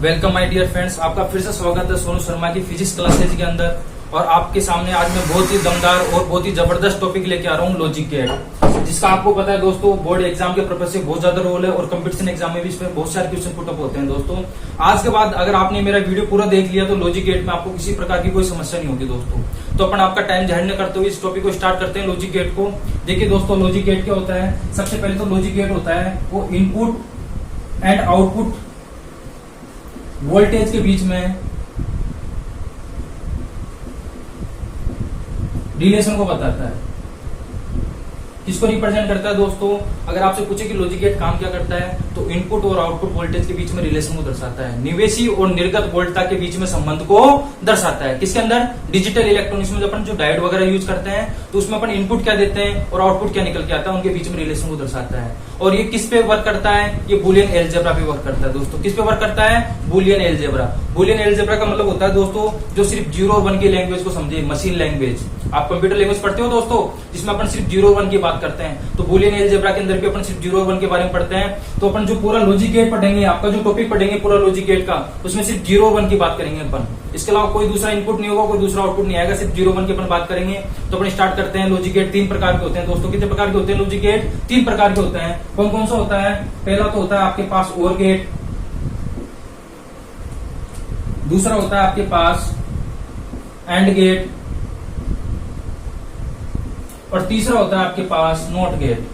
Welcome my dear friends, आपका फिर से स्वागत है सोनू शर्मा की फिजिक्स क्लासेज के अंदर। और आपके सामने आज मैं बहुत ही दमदार और बहुत ही जबरदस्त टॉपिक लेके आ रहा हूँ, लॉजिक गेट, जिसका आपको पता है दोस्तों बोर्ड एग्जाम के पर्पज से बहुत ज्यादा रोल है और कंपटीशन एग्जाम में भी इसमें बहुत सारे क्वेश्चन पुटअप होते हैं दोस्तों। आज के बाद अगर आपने मेरा वीडियो पूरा देख लिया तो लॉजिक गेट में आपको किसी प्रकार की कोई समस्या नहीं होगी दोस्तों। तो अपन आपका टाइम जाहिर न करते हुए इस टॉपिक को स्टार्ट करते हैं, लॉजिक गेट को। देखिए दोस्तों, लॉजिक गेट क्या होता है। सबसे पहले तो लॉजिक गेट होता है वो इनपुट एंड आउटपुट वोल्टेज के बीच में रिलेशन को बताता है। किसको रिप्रेजेंट करता है दोस्तों? अगर आपसे पूछे कि लॉजिक गेट काम क्या करता है तो इनपुट और आउटपुट वोल्टेज के बीच में रिलेशन को दर्शाता है, निवेशी और निर्गत वोल्टता के बीच में संबंध को दर्शाता है। किसके अंदर? डिजिटल इलेक्ट्रॉनिक्स में अपन जो डायोड वगैरह यूज करते हैं तो उसमें अपन इनपुट क्या देते हैं और आउटपुट क्या निकल के आता है, उनके बीच में रिलेशन को दर्शाता है। और ये किस पे वर्क करता है? ये बूलियन एलजेब्रा पे वर्क करता है दोस्तों। किस पे वर्क करता है? Boolean algebra. बूलियन एलजेब्रा का मतलब होता है दोस्तों जो सिर्फ 0 और 1 की लैंग्वेज को समझे, मशीन लैंग्वेज। आप कंप्यूटर लैंग्वेज पढ़ते हो दोस्तों, जिसमें अपन सिर्फ 0 और 1 की बात करते हैं, तो बूलियन एलजेब्रा के अंदर भी अपन सिर्फ 0 और 1 के बारे में पढ़ते हैं। तो अपन जो पूरा लॉजिक गेट पढ़ेंगे, आपका जो टॉपिक पढ़ेंगे पूरा लॉजिक गेट का, उसमें सिर्फ 0 और 1 की बात करेंगे अपन। इसके अलावा कोई दूसरा इनपुट नहीं होगा, कोई दूसरा आउटपुट नहीं आएगा, सिर्फ 0 1 की अपन बात करेंगे। तो अपन स्टार्ट करते हैं। लॉजिक गेट 3 प्रकार के होते हैं दोस्तों। कितने प्रकार के होते हैं लॉजिक गेट? 3 प्रकार के होते हैं। कौन कौन सा होता है? पहला तो होता है आपके पास ओर गेट, दूसरा होता है आपके पास एंड गेट, और तीसरा होता है आपके पास नॉट गेट।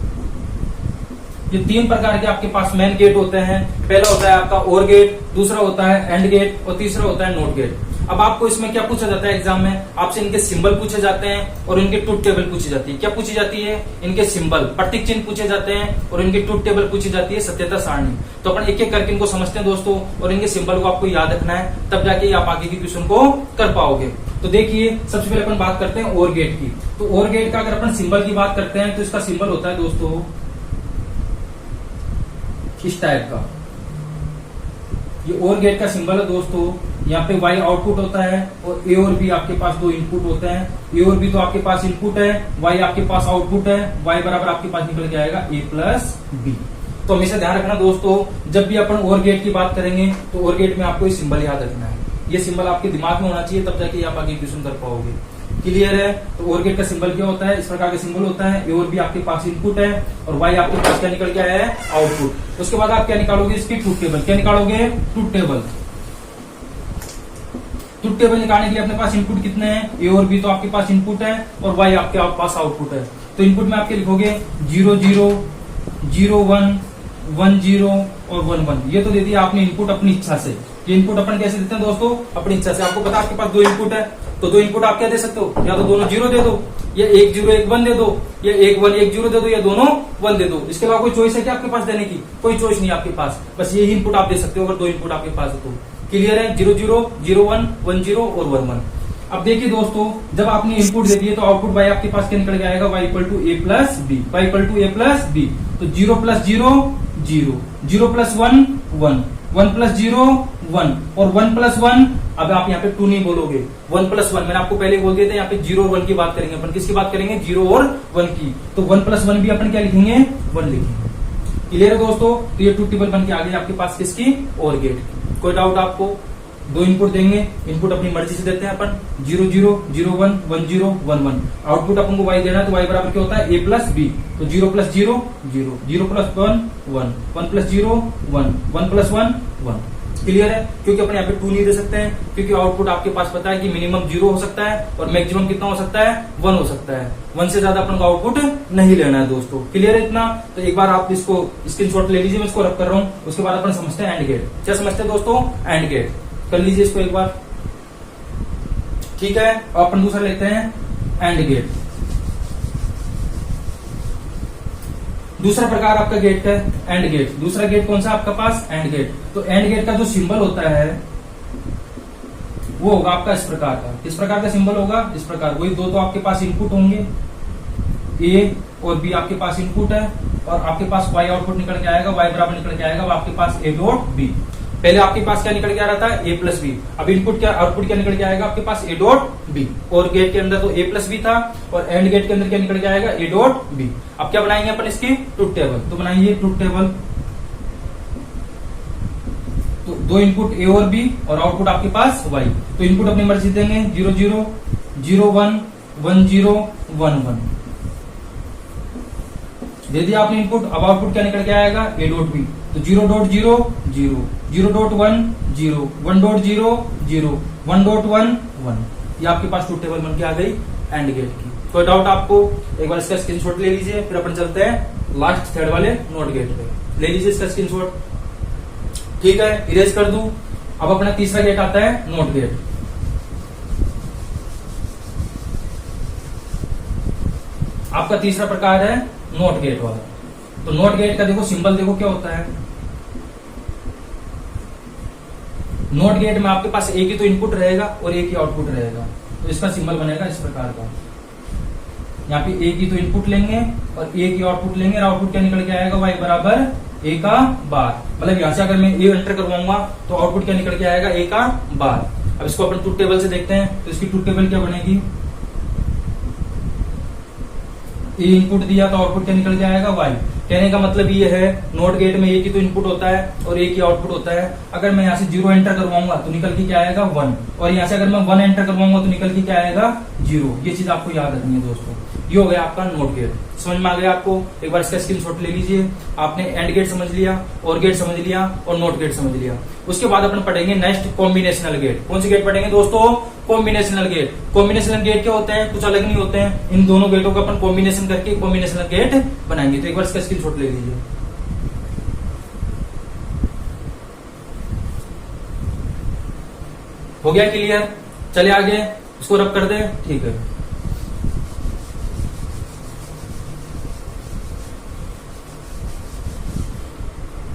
ये 3 प्रकार के आपके पास मेन गेट होते हैं। पहला होता है आपका ओर गेट, दूसरा होता है एंड गेट, और तीसरा होता है नॉट गेट। अब आपको इसमें क्या पूछा जाता है एग्जाम में? आपसे इनके सिंबल पूछे जाते हैं और इनके ट्रुथ टेबल पूछी जाती है। क्या पूछी जाती है? इनके सिंबल, प्रतीक चिन्ह पूछे जाते हैं और इनके ट्रुथ टेबल पूछी जाती है, सत्यता सारणी। तो अपन एक एक करके इनको समझते हैं दोस्तों, और इनके सिंबल को आपको याद रखना है, तब जाके आप आगे की क्वेश्चन को कर पाओगे। तो देखिए, सबसे पहले अपन बात करते हैं ओर गेट की। तो ओर गेट का अगर अपन सिंबल की बात करते हैं तो इसका सिंबल होता है दोस्तों इस टाइप का। ये ओर गेट का सिंबल है दोस्तों। यहाँ पे Y आउटपुट होता है और A और B आपके पास 2 इनपुट होते हैं। A और B तो आपके पास इनपुट है, Y आपके पास आउटपुट है। Y बराबर आपके पास निकल के आएगा A प्लस B। तो हमेशा ध्यान रखना दोस्तों, जब भी अपन ओर गेट की बात करेंगे तो ओर गेट में आपको ये सिंबल याद रखना है। ये सिंबल आपके दिमाग में होना चाहिए, तब जाके आप आगे क्वेश्चन कर पाओगे। क्लियर है? तो ओर गेट का सिंबल क्या होता है? इस प्रकार का सिंबल होता है। A और B आपके पास इनपुट है और Y आपके पास क्या निकल के आया है? आउटपुट। उसके बाद आप क्या निकालोगे? इसकी ट्रुथ टेबल। क्या निकालोगे? Truth table. ट्रुथ टेबल निकालने के लिए अपने पास इनपुट कितने हैं? A और B तो आपके पास इनपुट है और Y आपके पास आउटपुट है। तो इनपुट में आपके लिखोगे 0 0 0 1 1 0 और 1 1। ये तो दे दिया आपने इनपुट अपनी इच्छा से। ये इनपुट अपन कैसे देते हैं दोस्तों? अपनी इच्छा से। आपको पता है आपके पास 2 इनपुट है, तो 2 इनपुट आप क्या दे सकते हो? या तो दोनों 0 दे दो, या 1 0 1 1 दे दो, या 1 1 1 0 दे दो, या दोनों 1 दे दो। इसके अलावा कोई चॉइस है क्या आपके पास देने की? कोई चॉइस नहीं आपके पास, बस यही इनपुट आप दे सकते हो अगर 2 इनपुट आपके पास है तो। क्लियर है? 0 0 0 1 1 0 और 1 1। अब देखिए दोस्तों, जब आपने इनपुट दे दिए तो आउटपुट Y आपके पास क्या निकल के आएगा? Y equal to A plus B। Y equal to A plus B। तो 0 प्लस 0 0, 0 प्लस 1 1, 1 प्लस 0 1 और 1 प्लस 1। अब आप यहाँ पे 2 नहीं बोलोगे, 1 प्लस 1। मैंने आपको पहले बोल दिया था, यहाँ पे 0 और 1 की बात करेंगे अपन। किसकी बात करेंगे? 0 और 1 की। तो 1 प्लस 1 भी अपन क्या लिखेंगे? 1 लिखेंगे। क्लियर है दोस्तों? तो ये ट्रुथ टेबल बन के आ गई आपके पास किसकी? ओर गेट। कोई डाउट आपको? 2 इनपुट देंगे, इनपुट अपनी मर्जी से देते हैं अपन। 0 0 0 1 1 0 1 1। आउटपुट अपन को Y देना है तो Y बराबर क्या होता है? A plus B। तो 0 plus 0 0, 0 plus 1 1, 1 plus 0 1, 1 plus 1 1। Clear है? क्योंकि अपन यहाँ पे 2 नहीं दे सकते हैं, क्योंकि आउटपुट आपके पास पता है कि मिनिमम 0 हो सकता है और मैक्सिमम कितना हो सकता है? 1 हो सकता है। 1 से ज्यादा अपन को आउटपुट नहीं लेना है दोस्तों। क्लियर है इतना? तो एक बार आप इसको स्क्रीनशॉट ले लीजिए, मैं इसको रख कर रहा हूँ। उसके बाद अपन समझते हैं एंड गेट। क्या समझते हैं दोस्तों? And gate. कर लीजिए इसको एक बार, ठीक है? और अपन दूसरा लेते हैं एंड गेट। दूसरा प्रकार आपका गेट है एंड गेट। दूसरा गेट कौन सा आपका पास? And gate. तो एंड गेट का जो सिंबल होता है वो होगा आपका इस प्रकार का। किस प्रकार का सिंबल होगा? इस प्रकार। वही 2 तो आपके पास इनपुट होंगे, A और B आपके पास इनपुट है, और आपके पास Y आउटपुट निकल के आएगा। Y बराबर निकल के आएगा वो आपके पास A डॉट B। पहले आपके पास क्या निकल के आ रहा था? A plus B. अब इनपुट क्या, आउटपुट क्या निकल के आएगा आपके पास? A dot B. और गेट के अंदर तो A प्लस बी था, और एंड गेट के अंदर क्या निकल के आएगा? A dot B. अब क्या बनाएंगे अपन इसकी? Truth table. तो बनाइए ट्रुथ टेबल। तो दो इनपुट ए और बी और आउटपुट आपके पास वाई। तो इनपुट अपनी मर्जी देंगे 0 0 0 1 1 0 1 1 दे दिया आपने इनपुट। अब आउटपुट क्या निकल के आएगा ए डॉट बी। तो 0.0 0 0.1 0 1.0 0 1.1 1 ये आपके पास ट्रूथ टेबल बन के आ गई एंड गेट की। कोई डाउट आपको? एक बार इसका स्क्रीनशॉट ले लीजिए, फिर अपन चलते हैं लास्ट थर्ड वाले नोट गेट पे। ले लीजिए इसका स्क्रीनशॉट। ठीक है, इरेज कर दूं। अब अपना तीसरा गेट आता है नोट गेट। आपका तीसरा प्रकार है नोट गेट वाला। तो नोट गेट का देखो सिंबल देखो क्या होता है। नोट गेट में आपके पास एक ही तो इनपुट रहेगा और एक ही आउटपुट रहेगा। तो इसका सिंबल बनेगा इस प्रकार का। यहाँ पे एक ही तो इनपुट लेंगे और एक ही आउटपुट लेंगे और आउटपुट क्या निकल के आएगा वाई बराबर ए का बार। मतलब यहां से अगर मैं ए एंटर करवाऊंगा तो आउटपुट क्या निकल के आएगा ए का बार। अब इसको अपन ट्रूथ टेबल से देखते हैं। तो इसकी ट्रूथ टेबल क्या बनेगी, ए इनपुट दिया तो आउटपुट क्या निकल के आएगा वाई। कहने का मतलब ये है नोट गेट में एक ही तो इनपुट होता है और एक ही आउटपुट होता है। अगर मैं यहाँ से 0 एंटर करवाऊंगा तो निकल के क्या आएगा 1 और यहाँ से अगर मैं 1 एंटर करवाऊंगा तो निकल के क्या आएगा 0। ये चीज आपको याद रखनी है दोस्तों। ये हो गया आपका नोट गेट। समझ में आ गया आपको? एक बार इसका स्क्रीनशॉट ले लीजिए। आपने एंड गेट समझ लिया, और गेट समझ लिया और नोट गेट समझ लिया। उसके बाद अपन पढ़ेंगे नेक्स्ट कॉम्बिनेशनल गेट। कौन सी गेट पढ़ेंगे दोस्तों? Combinational gate. कॉम्बिनेशनल गेट क्या होते हैं? कुछ अलग नहीं होते हैं। इन दोनों गेटों का अपन कॉम्बिनेशन करके कॉम्बिनेशनल गेट बनाएंगे। तो एक बार इसका स्क्रीनशॉट ले लीजिए। हो गया क्लियर? चले आगे, इसको रब कर दे। ठीक है,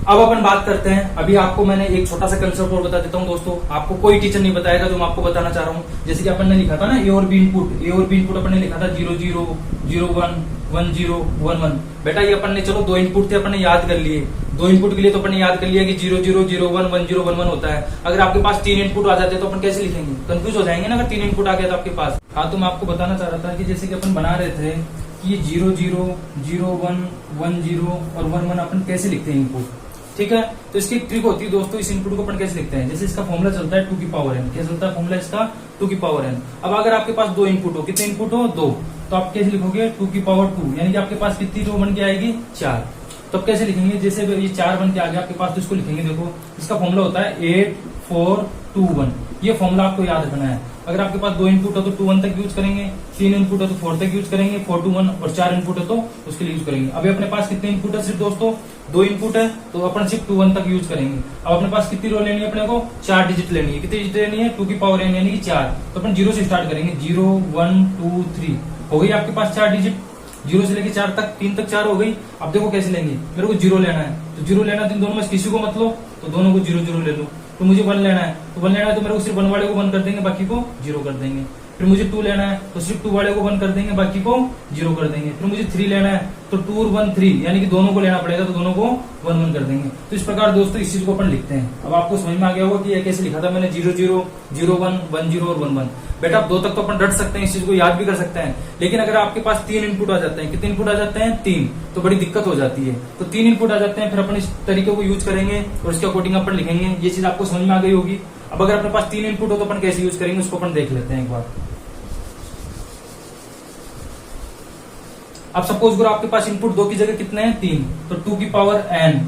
अब अपन बात करते हैं। अभी आपको मैंने एक छोटा सा कंसेप्ट और बता देता हूं दोस्तों। आपको कोई टीचर नहीं बताएगा जो मैं आपको बताना चाह रहा हूं। जैसे कि अपन ने लिखा था ना ए और बी इनपुट। ए और बी इनपुट अपन ने लिखा था 0 0 0 1 1 0 1 1। बेटा ये अपन ने चलो दो इनपुट थे, अपन ने याद कर लिए। दो इनपुट के लिए तो अपन ने याद कर लिया कि 0 0 0 1 1 0 1 1 होता है। अगर आपके पास 3 इनपुट आ जाते तो अपन कैसे लिखेंगे? कंफ्यूज हो जाएंगे ना अगर 3 इनपुट आ गया तो आपके पास। हाँ, तो मैं आपको बताना चाह रहा था कि जैसे कि अपन बना रहे थे कि 0 0 0 1 1 0 और 1 1 अपन कैसे लिखते हैं इनपुट। ठीक है, तो इसकी एक ट्रिक होती है दोस्तों। इस इनपुट को अपन कैसे लिखते हैं? जैसे इसका फॉर्मूला चलता है 2 की पावर n। क्या चलता है फॉर्मूला इसका? 2 की पावर n। अब अगर आपके पास दो इनपुट हो, कितने इनपुट हो? 2, तो आप कैसे लिखोगे? 2 की पावर 2, यानी कि आपके पास कितनी रो बन के आएगी? 4। तो अब कैसे लिखेंगे? जैसे ये 4 बन के आ गया आपके पास, तो इसको लिखेंगे। देखो इसका फॉर्मूला होता है 8 4 2 1। ये फॉर्मूला आपको याद रखना है। अगर आपके पास दो इनपुट हो तो 2 1 तक यूज करेंगे, 3 इनपुट हो तो 4 तक यूज करेंगे, 4 2 1 और 4 इनपुट है तो उसके लिए यूज करेंगे। अभी अपने पास कितने इनपुट है? सिर्फ दोस्तों 2 इनपुट है, तो अपन सिर्फ 2 1 तक यूज करेंगे। अब अपने पास कितनी रो लेनी है? अपने को 4 डिजिट लेनी है। कितनी डिजिट लेनी है? 2 की पावर n यानी कि 4। तो अपन 0 से स्टार्ट करेंगे। 0 1 2 3 हो गई आपके पास 4 डिजिट। 0 से लेके 4 तक, 3 तक 4 हो गई। अब देखो कैसे लेंगे? मेरे को 0 लेना है, तो 0 लेना है तो इन दोनों में किसी को मत लो, तो दोनों को 0 0 ले लो। तो मुझे 1 लेना है, तो 1 लेना है तो मेरे को सिर्फ 1 वाले को 1 कर देंगे, बाकी को 0 कर देंगे। फिर मुझे 2 लेना है तो सिर्फ 2 वाले को 1 कर देंगे, बाकी को 0 कर देंगे। फिर मुझे 3 लेना है तो 2 और 1 3, यानी कि दोनों को लेना पड़ेगा, तो दोनों को 1 1 कर देंगे। तो इस प्रकार दोस्तों इस चीज को अपन लिखते हैं। अब आपको समझ में आ गया होगा कि ये कैसे लिखा था मैंने। 0 0 0 1 1 0 और 1 1। बेटा आप 2 तक तो अपन रट सकते हैं, इस चीज को याद भी कर सकते हैं। लेकिन अगर आपके पास 3 इनपुट आ जाते हैं, कितने इनपुट आ जाते हैं? 3, तो बड़ी दिक्कत हो जाती है। तो 3 इनपुट आ जाते हैं, फिर अपन इस तरीके को यूज करेंगे और इसके अकॉर्डिंग अपन लिखेंगे। ये चीज आपको समझ में आ गई होगी। अब अगर अपने पास 3 इनपुट हो तो अपन कैसे यूज करेंगे उसको अपन देख लेते हैं एक बार। अब सपोज करो आपके पास इनपुट 2 की जगह कितने हैं? 3, तो 2 की पावर n,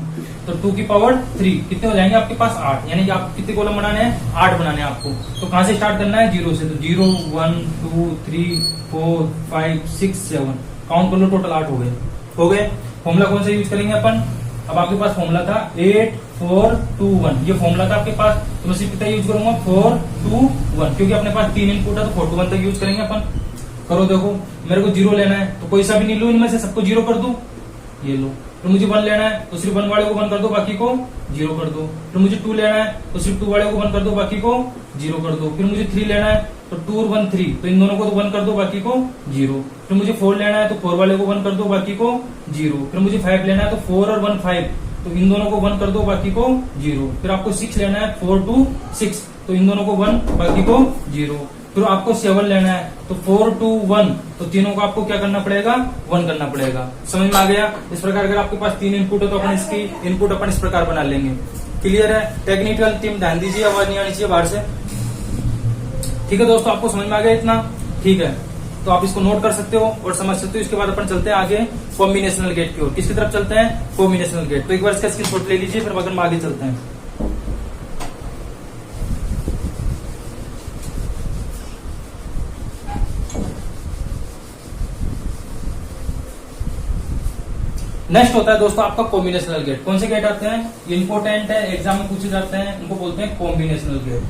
तो 2 की पावर 3 कितने हो जाएंगे आपके पास? 8। यानी कि आप कितने कॉलम बनाने हैं? 8 बनाने हैं आपको। तो कहां से स्टार्ट करना है? 0 से। तो 0 1 2 3 4 5 6 7 काउंट कर लो, टोटल 8 हो गए। हो गए। फॉर्मूला कौन सा यूज करेंगे अपन? अब आपके पास फॉर्मूला था 8 4 2 1। ये फॉर्मूला था आपके पास, तो मैं सिर्फ कितना यूज करूंगा? 4 2 1, क्योंकि अपने पास 3 इनपुट है तो 4 2 1 तक यूज करेंगे अपन। करो देखो, मेरे को 0 लेना है तो कोई सा भी नहीं लो, इनमें से सबको 0 कर दो, ये लो। फिर मुझे 1 लेना है तो सिर्फ 1 वाले को 1 कर दो, बाकी को 0 कर दो। फिर मुझे 2 लेना है तो सिर्फ 2 वाले को 1 कर दो, बाकी को 0 कर दो। फिर मुझे 3 लेना है तो 2 और 1 3, तो इन दोनों को तो 1 कर दो, बाकी को 0। फिर मुझे 4 लेना है तो 4 वाले को 1 कर दो, बाकी को 0। फिर मुझे 5 लेना है तो 4 और 1 5, तो इन दोनों को 1 कर दो, बाकी को 0। फिर आपको 6 लेना है 4 2 6, तो इन दोनों को 1, बाकी को 0। फिर आपको 7 लेना है तो 4 2 1, तो तीनों को आपको क्या करना पड़ेगा? 1 करना पड़ेगा। समझ में आ गया? इस प्रकार अगर आपके पास 3 इनपुट है तो अपन इसकी इनपुट अपन इस प्रकार बना लेंगे। क्लियर है? टेक्निकल टीम ध्यान दीजिए, आवाज नहीं आनी चाहिए बाहर से। ठीक है दोस्तों, आपको समझ में आ गया इतना? ठीक है, तो आप इसको नोट कर सकते हो और समझ सकते हो। इसके बाद अपन चलते हैं आगे कॉम्बिनेशनल गेट की ओर। किसकी तरफ चलते हैं? Combinational gate. तो एक बार इसका स्क्रीनशॉट ले लीजिए, फिर हम आगे चलते हैं। नेक्स्ट होता है दोस्तों आपका कॉम्बिनेशनल गेट। कौन से गेट आते हैं? इंपोर्टेंट है, एग्जाम में पूछे जाते हैं, उनको बोलते हैं combinational gate.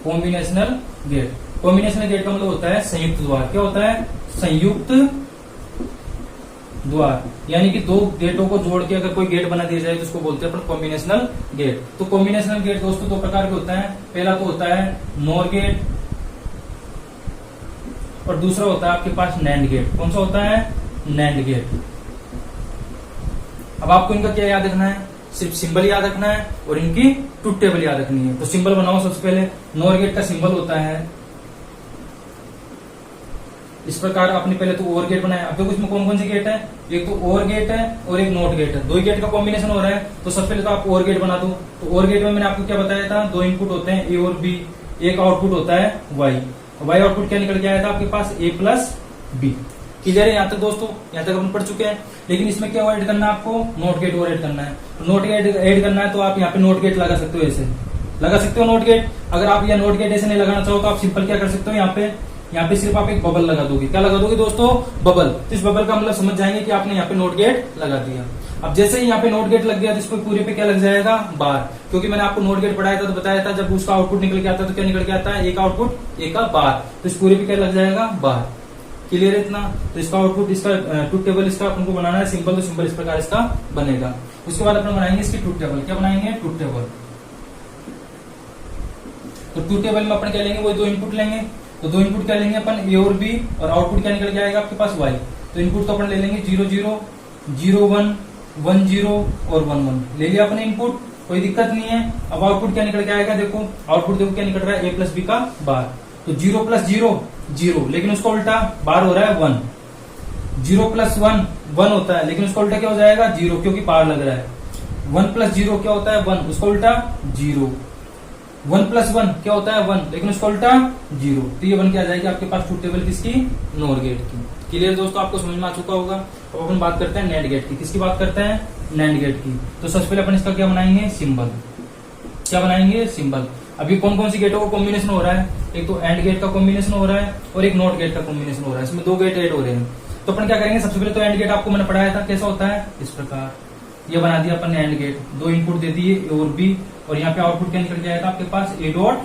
Combinational gate, combinational gate का मतलब होता है संयुक्त द्वार। क्या होता है? संयुक्त द्वार, यानी कि दो गेटों को जोड़ के अगर कोई गेट बना दिया जाए तो उसको बोलते हैं अपन कॉम्बिनेशनल गेट। तो कॉम्बिनेशनल गेट दोस्तों दो प्रकार के होता है। पहला तो होता है नॉर गेट और दूसरा होता है आपके पास नैंड गेट। कौन सा होता है? NAND gate. अब आपको इनका क्या याद रखना है? सिर्फ सिंबल याद रखना है और इनकी ट्रुथ टेबल याद रखनी है। तो सिंबल बनाओ सबसे पहले। नॉर गेट का सिंबल होता है इस प्रकार। आपने पहले तो ओवर गेट बनाया। अब देखो इसमें कौन कौन से गेट है? एक तो ओवर गेट है और एक नॉट गेट है। दो ही गेट का कॉम्बिनेशन हो रहा है, तो सबसे पहले तो आप ओवर गेट बना दो। तो ओवर गेट में मैंने आपको क्या बताया था? दो इनपुट होते हैं ए और बी, एक आउटपुट होता है वाई। वाई आउटपुट क्या निकल के आया था आपके पास? ए प्लस बी। क्लियर है यहाँ तक दोस्तों? यहाँ तक अपन पढ़ चुके हैं। लेकिन इसमें क्या ऐड करना है आपको? नोट गेट और ऐड करना है। तो नोट गेट ऐड करना है तो आप यहाँ पे नोट गेट लगा सकते हो, ऐसे लगा सकते हो नोट गेट। अगर आप यह नोट गेट ऐसे नहीं लगाना चाहो तो आप सिंपल क्या कर सकते हो? यहाँ पे सिर्फ आप एक बबल लगा दोगे। क्या लगा दोगे दोस्तों? बबल। तो इस बबल का मतलब समझ जाएंगे कि आपने यहाँ पे नोट गेट लगा दिया। अब जैसे ही यहाँ पे नोट गेट लग गया तो इसको पूरे पे क्या लग जाएगा? बार। क्योंकि मैंने आपको नोट गेट पढ़ाया था तो बताया था जब उसका आउटपुट निकल के आता है तो क्या निकल के आता है? एक आउटपुट एक का बार। तो इस पूरे पे क्या लग जाएगा? बार। क्लियर है इतना? तो इसका आउटपुट, इसका ट्रुथ टेबल इसका अपन को बनाना है सिंपल। तो सिंपल इस प्रकार इसका बनेगा। उसके बाद अपन बनाएंगे इसकी ट्रुथ टेबल। क्या बनाएंगे? Truth table. तो ट्रुथ टेबल में अपन क्या लेंगे? वही दो इनपुट लेंगे। तो दो इनपुट क्या लेंगे अपन? ए और बी, और आउटपुट क्या निकल के आएगा आपके पास? वाई। तो इनपुट तो अपन ले लेंगे 0 0 0 1 1 0 और 1 1 ले लिया अपने इनपुट, कोई दिक्कत नहीं है। अब आउटपुट क्या निकल के आएगा? देखो आउटपुट देखो क्या निकल रहा है? ए प्लस बी का बार। तो 0 प्लस 0 0, लेकिन उसका उल्टा बार हो रहा है 1। 0 प्लस 1 1 होता है, लेकिन उसका उल्टा क्या हो जाएगा? 0, क्योंकि बार लग रहा है। 1 प्लस 0 क्या होता है? 1, उसका उल्टा 0। 1 प्लस 1 क्या होता है? 1, लेकिन उसका उल्टा 0। तो ये बन के आ जाएगी आपके पास ट्रुथ टेबल किसकी? नॉर गेट की। क्लियर दोस्तों? आपको समझ में आ चुका होगा। अब अपन बात करते हैं नैंड गेट की। किसकी बात करते हैं? नैंड गेट की। तो सबसे पहले अपन इसका क्या बनाएंगे? सिंबल। क्या बनाएंगे? सिंबल। अभी कौन कौन सी गेटों का कॉम्बिनेशन हो रहा है? एक तो एंड गेट का कॉम्बिनेशन हो रहा है और एक नॉट गेट का कॉम्बिनेशन हो रहा है। इसमें दो गेट ऐड हो रहे हैं। तो अपन क्या करेंगे? सबसे पहले तो एंड गेट आपको मैंने पढ़ाया था, कैसा होता है? इस प्रकार ये बना दिया अपन ने एंड गेट। दो इनपुट दे दिए ए और बी, और यहाँ पे आउटपुट क्या निकल के आया था आपके पास? ए डॉट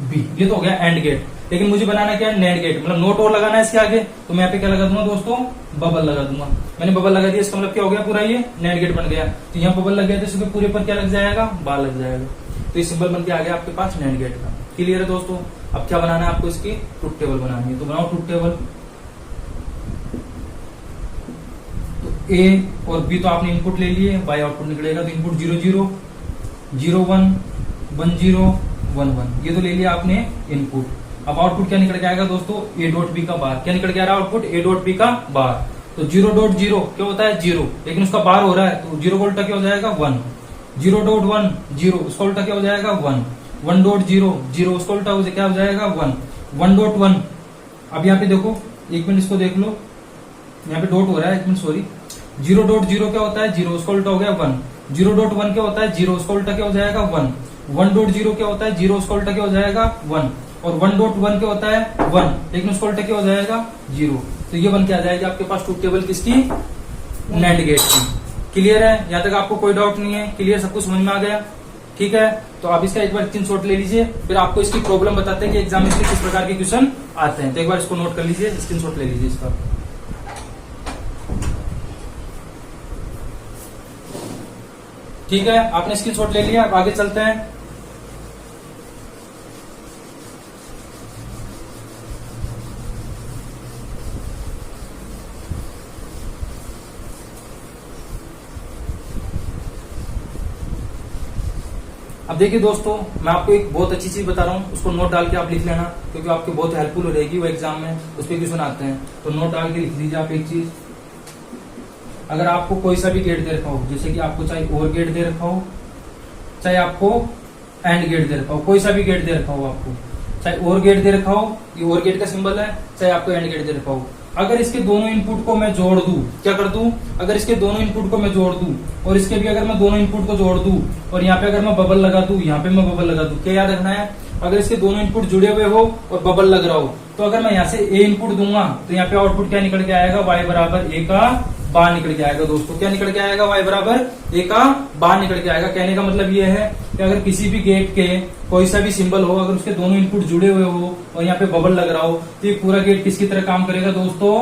बी। ये तो हो गया एंड गेट। लेकिन मुझे बनाना क्या है? NAND gate. मतलब नोट और लगाना है इसके आगे, तो मैं यहाँ पे क्या लगा दूंगा दोस्तों? बबल लगा दूंगा। मैंने बबल लगा दिया, इसका मतलब क्या हो गया? पूरा ये नैंड गेट बन गया। तो यहाँ बबल लग गया तो इसके पूरे पर क्या लग जाएगा? बार लग जाएगा। तो ये सिंबल बन के आ गया आपके पास नैंड गेट का। क्लियर है दोस्तों? अब क्या बनाना है आपको? इसकी ट्रुथ टेबल बनानी है। तो बनाओ ट्रुथ टेबल। तो ए और बी तो आपने इनपुट ले लिए, वाई आउटपुट निकलेगा। तो इनपुट 0 0 0 1 1 0 1 1, ये तो ले लिया आपने इनपुट। अब आउटपुट क्या निकल के आएगा दोस्तों? ए डॉट बी का बार। क्या निकल के आ रहा है आउटपुट? ए डॉट बी का बार। तो 0 डॉट 0 क्या होता है? 0, लेकिन उसका बार हो रहा है, तो 0 का उल्टा क्या हो जाएगा? 1। 0 डॉट 1 0, उसका उल्टा क्या हो जाएगा? 1। 1 डॉट 0 0, उसका उल्टा क्या हो जाएगा? 1। 1 डॉट 1, अब यहाँ पे देखो, एक मिनट इसको देख लो, यहाँ पे डॉट हो रहा है, एक मिनट सॉरी। 0 डॉट 0 क्या होता है? 0, उसका उल्टा हो गया 1। 0 डॉट 1 क्या होता है? 0, उसका उल्टा क्या हो जाएगा? 1। 1 डॉट 0 क्या होता है? 0, उसका उल्टा क्या हो जाएगा? 1। और 1 डॉट 1 क्या होता है? 1, लेकिन उसका उल्टा क्या हो जाएगा? 0। तो ये बन के आ जाएगी आपके पास ट्रुथ टेबल किसकी? नैंड गेट की। क्लियर है? यहाँ तक आपको कोई डाउट नहीं है? क्लियर? सब कुछ समझ में आ गया? ठीक है, तो आप इसका एक बार स्क्रीनशॉट ले लीजिए, फिर आपको इसकी प्रॉब्लम बताते हैं कि एग्जाम में किस प्रकार के क्वेश्चन आते हैं। तो एक बार इसको नोट कर लीजिए, स्क्रीनशॉट ले लीजिए इसका। ठीक है, आपने स्क्रीनशॉट ले लिया, अब आगे चलते हैं। अब देखिए दोस्तों, मैं आपको एक बहुत अच्छी चीज बता रहा हूँ, उसको नोट डाल के आप लिख लेना, क्योंकि आपकी बहुत हेल्पफुल हो रहेगी वो एग्जाम में। उस पर क्वेश्चन आते हैं, तो नोट डाल के लिख लीजिए आप एक चीज। अगर आपको कोई सा भी गेट दे रखा हो, जैसे कि आपको चाहे और गेट दे रखा हो, चाहे आपको एंड गेट दे रखा हो, कोई सा भी गेट दे रखा हो आपको, चाहे और गेट दे रखा हो, ये और गेट का सिंबल है, चाहे आपको एंड गेट दे रखा हो, अगर इसके दोनों इनपुट को मैं जोड़ दूं, क्या कर दूं, अगर इसके दोनों इनपुट को मैं जोड़ दूं और इसके भी अगर मैं दोनों इनपुट को जोड़ दूं और यहाँ पे अगर मैं बबल लगा दूं, यहाँ पे मैं बबल लगा दूं, क्या याद रखना है, अगर इसके दोनों इनपुट जुड़े हुए हो और बबल लग रहा हो, तो अगर मैं यहाँ से ए इनपुट दूंगा तो यहाँ पे आउटपुट क्या निकल के आएगा, y बराबर ए का बार निकल के आएगा। दोस्तों क्या निकल के आएगा, y बराबर ए का बार निकल के आएगा। कहने का मतलब ये है कि अगर किसी भी गेट के कोई सा भी सिंबल हो, अगर उसके दोनों इनपुट जुड़े हुए हो और यहाँ पे बबल लग रहा हो, तो ये पूरा गेट किसकी तरह काम करेगा दोस्तों,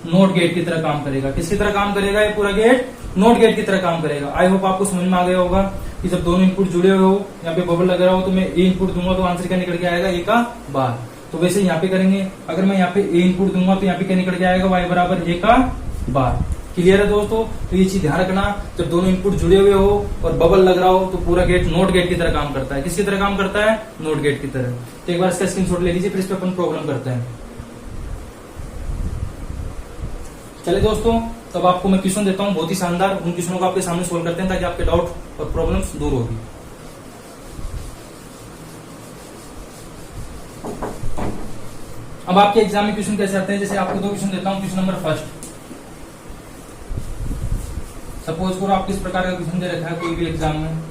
नोट गेट की तरह काम करेगा। किसकी तरह काम करेगा, ये पूरा गेट नोट गेट की तरह काम करेगा। आई होप आपको समझ में आ गया होगा कि जब दोनों इनपुट जुड़े हुए हो, यहाँ पे बबल लग रहा हो, तो मैं ए इनपुट दूंगा तो आंसर क्या निकल के आएगा, ए का बार। तो वैसे यहाँ पे करेंगे, अगर मैं यहाँ पे ए इनपुट दूंगा तो यहाँ पे क्या निकल के आएगा, y बराबर ए का बार। क्लियर है दोस्तों। तो ये चीज ध्यान रखना, जब दोनों इनपुट जुड़े हुए हो और बबल लग रहा हो तो पूरा गेट नोट गेट की तरह काम करता है। किसकी तरह काम करता है, नोट गेट की तरह। तो एक बार इसका स्क्रीनशॉट ले लीजिए, फिर इस पर अपन प्रॉब्लम करते हैं। चलिए दोस्तों, तब आपको मैं क्वेश्चन देता हूं बहुत ही शानदार, उन क्वेश्चनों को आपके सामने सोल्व करते हैं ताकि आपके डाउट और प्रॉब्लम्स दूर होगी। अब आपके एग्जाम में क्वेश्चन कैसे आते हैं, जैसे आपको दो क्वेश्चन देता हूं। क्वेश्चन नंबर फर्स्ट, सपोज करो आपको इस प्रकार का क्वेश्चन दे रखा है कोई भी एग्जाम में।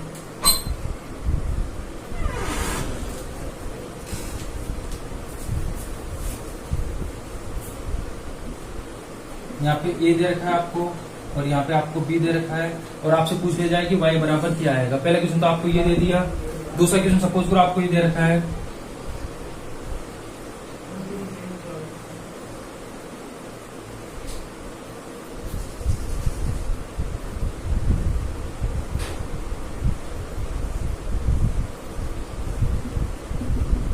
यहाँ पे ए दे रखा है आपको और यहाँ पे आपको बी दे रखा है और आपसे पूछ लिया जाए कि y बराबर क्या आएगा। पहला क्वेश्चन तो आपको ये दे दिया, दूसरा क्वेश्चन सपोज करो आपको ये दे रखा है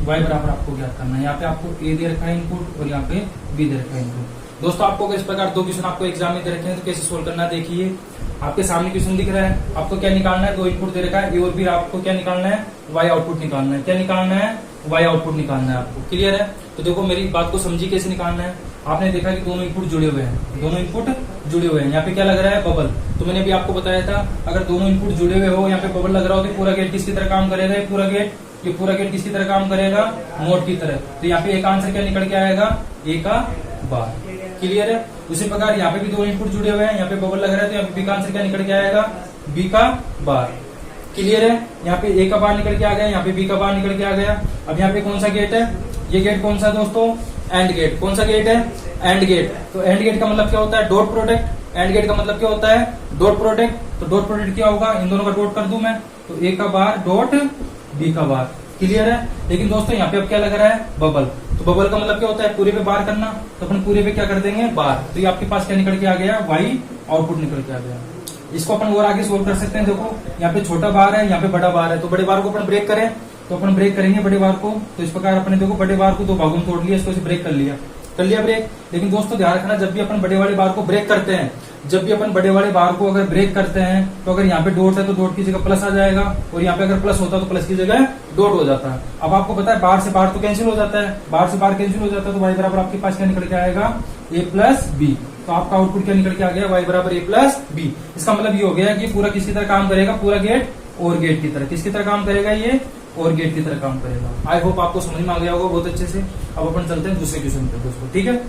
y बराबर आपको क्या करना है। यहाँ पे आपको a दे रखा है इनपुट और यहाँ पे b दे रखा है इनपुट। दोस्तों आपको अगर इस प्रकार दो क्वेश्चन आपको एग्जाम में दे रखे हैं तो कैसे सोल्व करना है, देखिए आपके सामने क्वेश्चन दिख रहा है, आपको क्या निकालना है, दो इनपुट दे रखा है ए और बी, आपको क्या निकालना है, y आउटपुट निकालना है। क्या निकालना है, y आउटपुट निकालना है आपको। क्लियर है। तो देखो मेरी बात को समझिए कैसे निकालना है। आपने देखा कि दोनों इनपुट जुड़े हुए हैं, दोनों इनपुट जुड़े हुए हैं। यहाँ पे क्या लग रहा है, बबल। तो मैंने अभी आपको बताया था अगर दोनों इनपुट जुड़े हुए हो, यहाँ पे बबल लग रहा हो, तो पूरा गेट किसकी तरह काम करेगा, ये पूरा गेट किसकी तरह काम करेगा, नोट की तरह। तो यहाँ पे एक आंसर क्या निकल के आएगा, ए का बार। क्लियर है। उसी प्रकार यहाँ पे भी दो इनपुट जुड़े हुए हैं, यहाँ पे बबल लग रहा है, तो यहाँ पे बी का आंसर क्या निकल के आएगा, बी का बार। क्लियर है। यहाँ पे ए का बार निकल के आ गया, यहाँ पे बी का बार निकल के आ गया। अब यहाँ पे कौन सा गेट है, ये गेट कौन सा है दोस्तों, एंड गेट। कौन सा गेट है, एंड गेट। तो एंड गेट का मतलब क्या होता है, डॉट प्रोडक्ट। एंड गेट का मतलब क्या होता है, डॉट प्रोडक्ट। तो डॉट प्रोडक्ट क्या होगा, इन दोनों का डॉट कर दूं मैं, तो ए का बार डॉट बी का बार। क्लियर है। लेकिन दोस्तों यहाँ पे अब क्या लग रहा है, बबल। तो बबल का मतलब क्या होता है, पूरे पे बार करना। तो अपन पूरे पे क्या कर देंगे, बार। तो ये आपके पास क्या निकल के आ गया, वाई आउटपुट निकल के आ गया। इसको अपन और आगे सोल्व कर सकते हैं। देखो यहाँ पे छोटा बार है, यहाँ पे बड़ा बार है, तो बड़े बार को अपन ब्रेक करें, तो अपन ब्रेक करेंगे बड़े बार को। तो इस प्रकार अपने देखो बड़े बार को दो भागों में तोड़ लिया, इसको ब्रेक कर लिया ब्रेक। लेकिन दोस्तों ध्यान रखना, जब भी अपन बड़े वाले बार को ब्रेक करते हैं, जब भी अपन बड़े वाले बार को अगर ब्रेक करते हैं, तो अगर यहाँ पे डॉट है तो डॉट की जगह प्लस आ जाएगा, और यहाँ पे अगर प्लस होता है तो प्लस की जगह डॉट हो जाता है। अब आपको पता है बार से बार तो कैंसिल हो जाता है, बार से बार कैंसिल हो जाता है, तो y बराबर आपके पास क्या निकल के आएगा, a प्लस बी। तो आपका आउटपुट क्या निकल के आ गया, y बराबर a प्लस बी। इसका मतलब ये हो गया कि पूरा किसकी तरह काम करेगा, पूरा गेट और गेट की तरह। किसकी तरह काम करेगा, ये और गेट की तरह काम करेगा। आई होप आपको समझ में आ गया होगा बहुत अच्छे से। अब अपन चलते हैं दूसरे क्वेश्चन पे दोस्तों, ठीक है।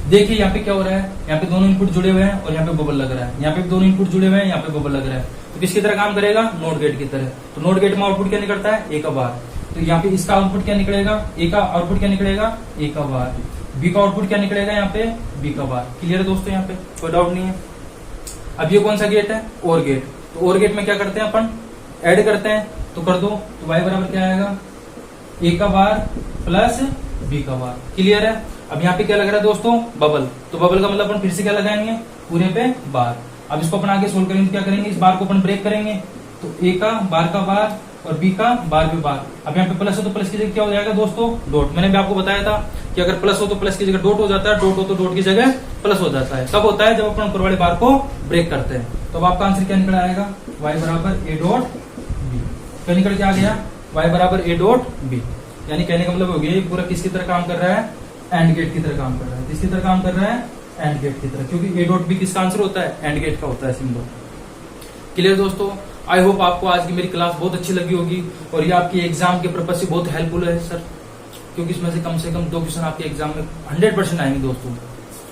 देखिए यहाँ पे क्या हो रहा है, यहाँ पे दोनों इनपुट जुड़े हुए हैं और यहाँ पे बबल लग रहा है, यहाँ पे भी दोनों इनपुट जुड़े हुए हैं, यहाँ पे बबल लग रहा है। तो किसकी तरह काम करेगा, नोट गेट की तरह। तो नोट गेट में आउटपुट क्या निकलता है, ए का बार। तो यहाँ पे इसका आउटपुट क्या निकलेगा, ए का आउटपुट क्या निकलेगा, ए का बार। बी का आउटपुट क्या निकलेगा, यहाँ पे बी का बार। क्लियर है दोस्तों, यहाँ पे कोई डाउट नहीं है। अब ये कौन सा गेट है, और गेट। तो और गेट में क्या करते हैं अपन, ऐड करते हैं। तो कर दो, तो y बराबर क्या आएगा, ए का बार प्लस बी का बार। क्लियर है। अब यहाँ पे क्या लग रहा है दोस्तों, बबल। तो बबल का मतलब अपन फिर से क्या लगाएंगे, पूरे पे बार। अब इसको अपन आगे सोल्व करेंगे, क्या करेंगे, इस बार को अपन ब्रेक करेंगे। तो ए का बार का बार और बी का बार पे बार। अब यहाँ पे प्लस हो तो प्लस की जगह क्या हो जाएगा दोस्तों, डॉट। मैंने भी आपको बताया था कि अगर प्लस हो तो प्लस की जगह डॉट हो जाता है, डॉट हो तो डॉट की जगह प्लस हो जाता है। कब होता है, जब अपन ऊपर वाले बार को ब्रेक करते हैं। तो अब आपका आंसर क्या निकल आएगा, y बराबर ए डॉट बी। क्या निकल के आ गया, y बराबर ए डॉट बी। यानी कहने का मतलब हो गया ये पूरा किसकी तरह काम कर रहा है, एंड गेट की तरह काम कर रहा है। किसकी तरह काम कर रहा है, एंड गेट की तरह, क्योंकि ए डॉट भी किसका आंसर होता है, एंड गेट का होता है सिंबल। क्लियर दोस्तों, आई होप आपको आज की मेरी क्लास बहुत अच्छी लगी होगी और ये आपकी एग्जाम के पर्पज से बहुत हेल्पफुल है सर, क्योंकि इसमें से कम 2 क्वेश्चन आपके एग्जाम में 100% आएंगे दोस्तों।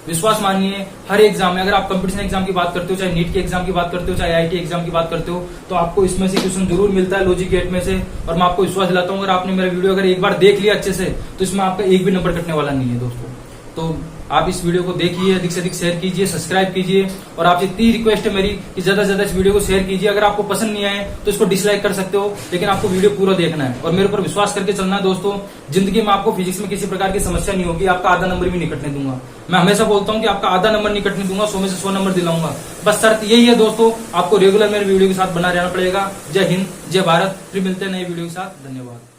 विश्वास मानिए, हर एग्जाम में अगर आप कंपटीशन एग्जाम की बात करते हो, चाहे नीट के एग्जाम की बात करते हो, चाहे आईआईटी एग्जाम की बात करते हो, तो आपको इसमें से क्वेश्चन जरूर मिलता है लॉजिक गेट में से। और मैं आपको विश्वास दिलाता हूँ, अगर आपने मेरा वीडियो अगर एक बार देख लिया अच्छे से, तो इसमें आपका एक भी नंबर कटने वाला नहीं है दोस्तों। तो आप इस वीडियो को देखिए, अधिक से अधिक शेयर कीजिए, सब्सक्राइब कीजिए, और आपसे इतनी रिक्वेस्ट है मेरी कि ज्यादा से ज्यादा इस वीडियो को शेयर कीजिए। अगर आपको पसंद नहीं आए तो इसको डिसलाइक कर सकते हो, लेकिन आपको वीडियो पूरा देखना है और मेरे ऊपर विश्वास करके चलना है दोस्तों। जिंदगी में आपको फिजिक्स में किसी प्रकार की समस्या नहीं होगी, आपका आधा नंबर भी नहीं कटने दूंगा। मैं हमेशा बोलता हूँ कि आपका आधा नंबर नहीं कटने दूंगा, 100 में से 100 नंबर दिलाऊंगा। बस शर्त यही है दोस्तों, आपको रेगुलर मेरे वीडियो के साथ बना रहना पड़ेगा। जय हिंद, जय भारत। फिर मिलते हैं नए वीडियो के साथ। धन्यवाद।